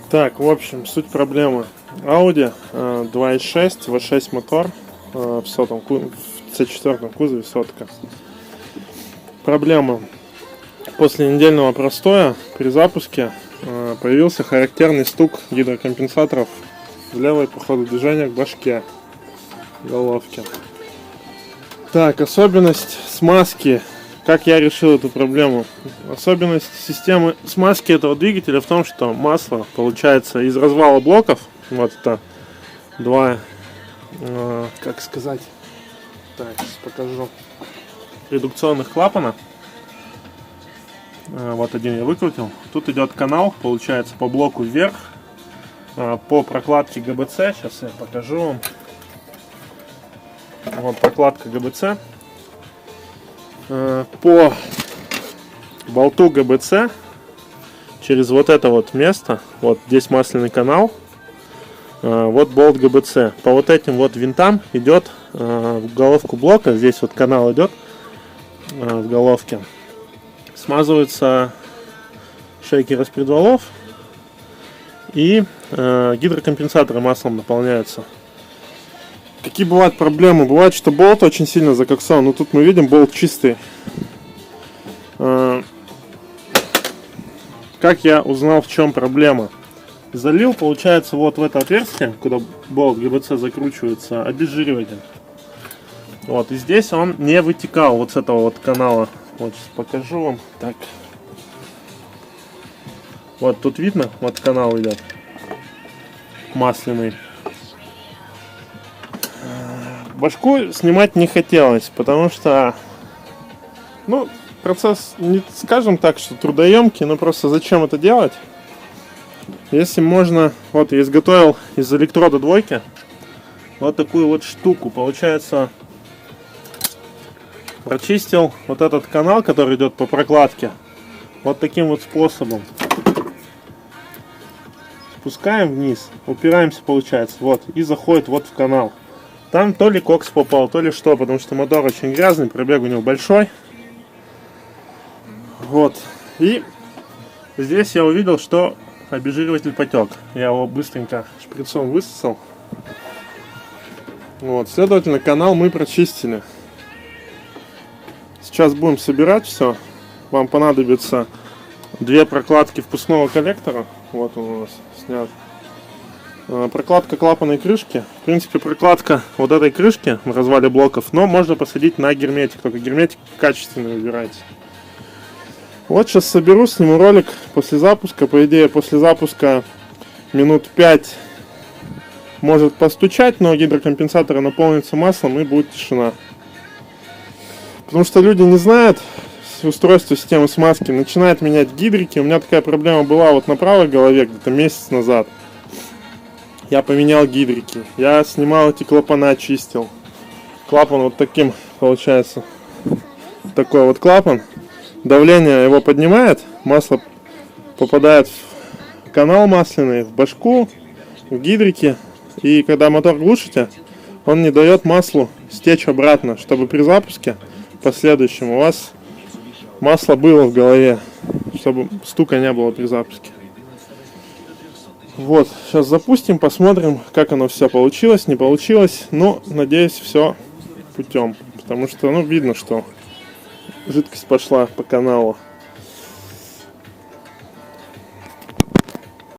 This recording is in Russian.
Так, в общем, суть проблемы. Audi 2.6, V6 мотор в C4 кузове сотка. Проблема. После недельного простоя при запуске появился характерный стук гидрокомпенсаторов в левой по ходу движения к башке головки. Так, особенность смазки. Как я решил эту проблему? Особенность системы смазки этого двигателя в том, что масло получается из развала блоков. Вот это два, как сказать, так, сейчас покажу, редукционных клапана. Вот один я выкрутил. Тут идет канал, получается, по блоку вверх, по прокладке ГБЦ. Сейчас я покажу вам. Вот прокладка ГБЦ. По болту ГБЦ через вот это вот место, вот здесь масляный канал, вот болт ГБЦ. По вот этим вот винтам идет в головку блока, здесь вот канал идет в головке. Смазываются шейки распредвалов и гидрокомпенсаторы маслом наполняются. Какие бывают проблемы? Бывает, что болт очень сильно закоксал. Но тут мы видим, болт чистый. Как я узнал, в чем проблема? Залил, получается, вот в это отверстие, куда болт ГБЦ закручивается, обезжириватель. Вот, и здесь он не вытекал вот с этого вот канала. Вот, сейчас покажу вам. Так. Вот тут видно, вот канал идет масляный. Башку снимать не хотелось, потому что, ну, процесс, не скажем так, что трудоемкий, но просто зачем это делать? Если можно, вот я изготовил из электрода двойки вот такую вот штуку. Получается, прочистил вот этот канал, который идет по прокладке, вот таким вот способом. Спускаем вниз, упираемся, получается, вот, и заходит вот в канал. Там то ли кокс попал, то ли что, потому что мотор очень грязный, пробег у него большой. Вот. И здесь я увидел, что обезжириватель потек. Я его быстренько шприцом высосал. Вот. Следовательно, канал мы прочистили. Сейчас будем собирать все. Вам понадобится две прокладки впускного коллектора. Вот он у нас снят. Прокладка клапанной крышки. В принципе, прокладка вот этой крышки в развале блоков, но можно посадить на герметик. Только герметик качественный выбирайте. Вот сейчас соберу, сниму ролик после запуска. По идее, после запуска минут 5 может постучать, но гидрокомпенсаторы наполнятся маслом и будет тишина. Потому что люди не знают устройство системы смазки, начинают менять гидрики. У меня такая проблема была вот на правой голове где-то месяц назад. Я поменял гидрики, я снимал эти клапана, чистил. Клапан вот таким получается. Такой вот клапан. Давление его поднимает, масло попадает в канал масляный, в башку, в гидрики. И когда мотор глушите, он не дает маслу стечь обратно, чтобы при запуске последующем у вас масло было в голове, чтобы стука не было при запуске. Вот, сейчас запустим, посмотрим, как оно все получилось, не получилось. Но, надеюсь, все путем. Потому что, ну, видно, что жидкость пошла по каналу.